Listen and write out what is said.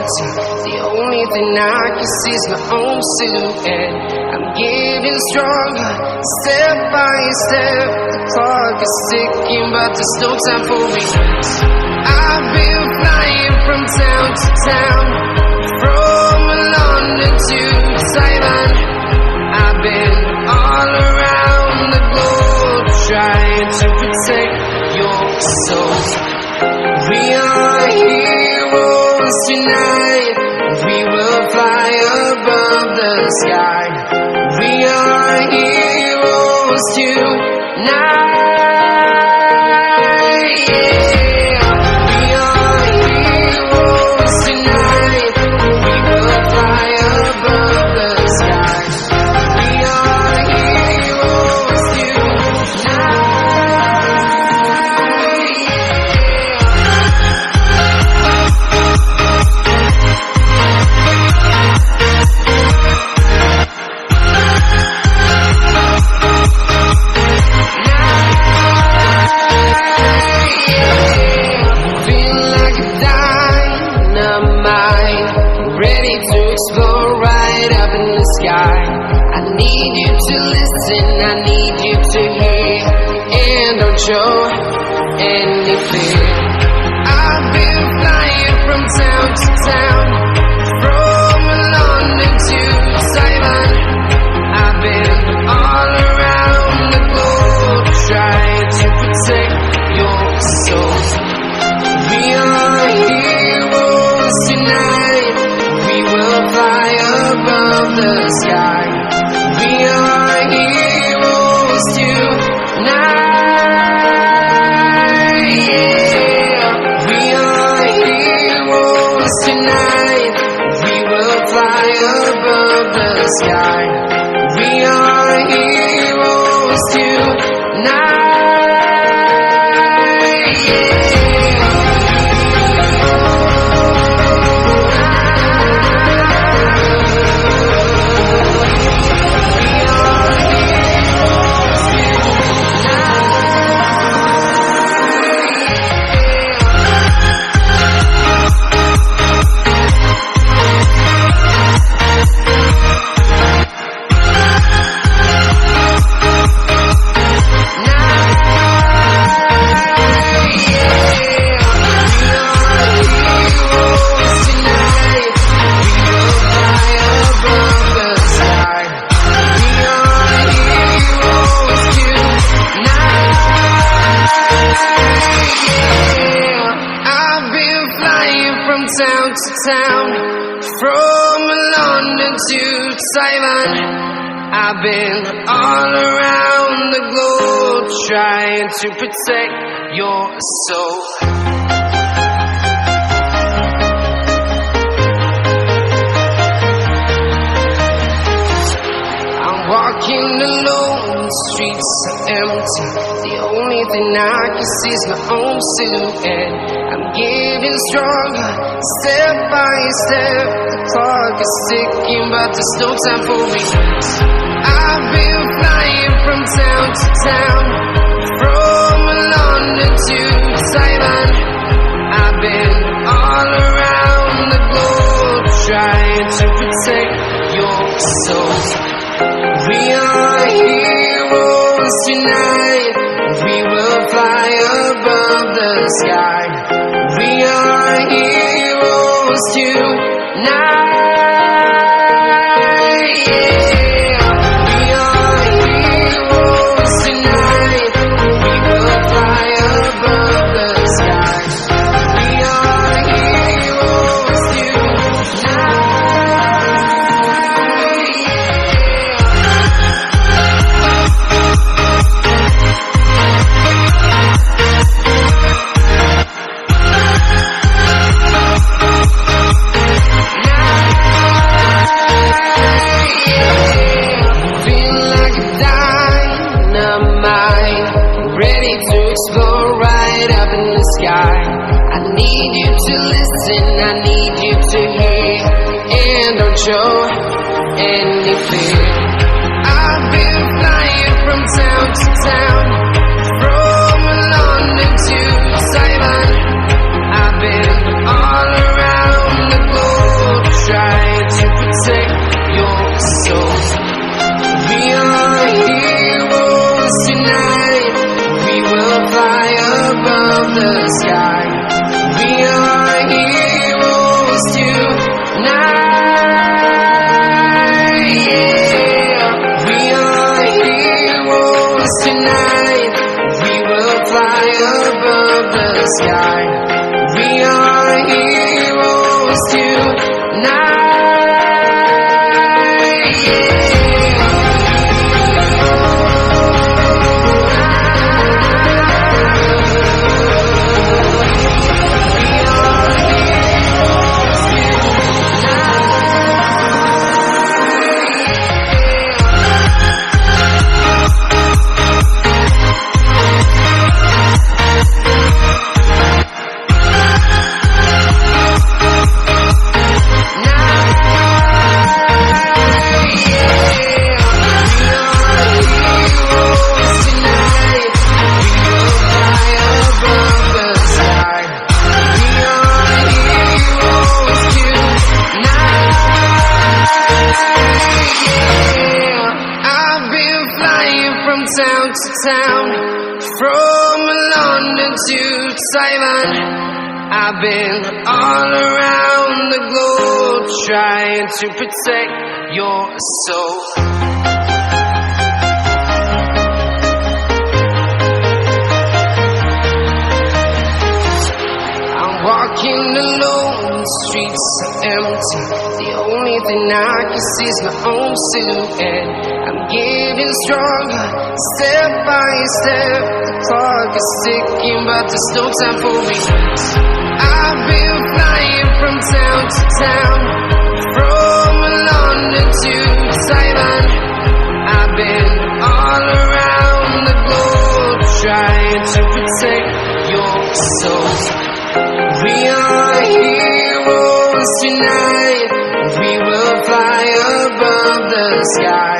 empty. The only thing I can see is my own silhouette. I'm getting stronger, step by step. The clock is ticking, but there's no time for regrets. I've been flying from town to town, from London to Taiwan. I've been all around the globe, trying to protect your soul. We are heroes tonight. We will fly above the sky. We are heroes tonight. Yeah. We are heroes tonight. We will fly above the sky. We are heroes tonight. I need you to listen, I need you to hear, and don't show any fear. I've been flying from town to town, from London to Taiwan. I've been all around the globe, trying to protect your soul. We are heroes tonight. We will fly above the sky. We are heroes tonight. Yeah. We are heroes tonight. We will fly above the sky. We are heroes tonight. Town to town, from London to Taiwan. I've been all around the globe, trying to protect your soul. I'm walking alone, the streets are empty. The only thing I can see is my own silhouette. I'm getting stronger, step by step. The clock is ticking, but there's no time for regrets. I've been flying from town to town, from London to Taiwan. I've been all around the globe, trying to protect your soul. We are heroes tonight. We will fly above the sky. We are heroes tonight. Yeah. We are heroes tonight. We will fly above the sky. We are heroes tonight. I need you to listen, I need you to hear, and don't show any fear. I've been flying from town to town, from London to Taiwan. I've been all around the globe. the sky. We are heroes tonight. Yeah, we are heroes tonight. We will fly above the sky. We are heroes tonight. Town to town, from London to Taiwan, I've been all around the globe trying to protect your soul. I'm walking alone, the streets are empty. The only thing I can see is my own silhouette. I'm getting stronger, step by step. The clock is ticking, but there's no time for regrets. I've been flying from town to town, from London to Taiwan. I've been all around the globe trying to protect your soul. We are heroes tonight. We will fly above the sky.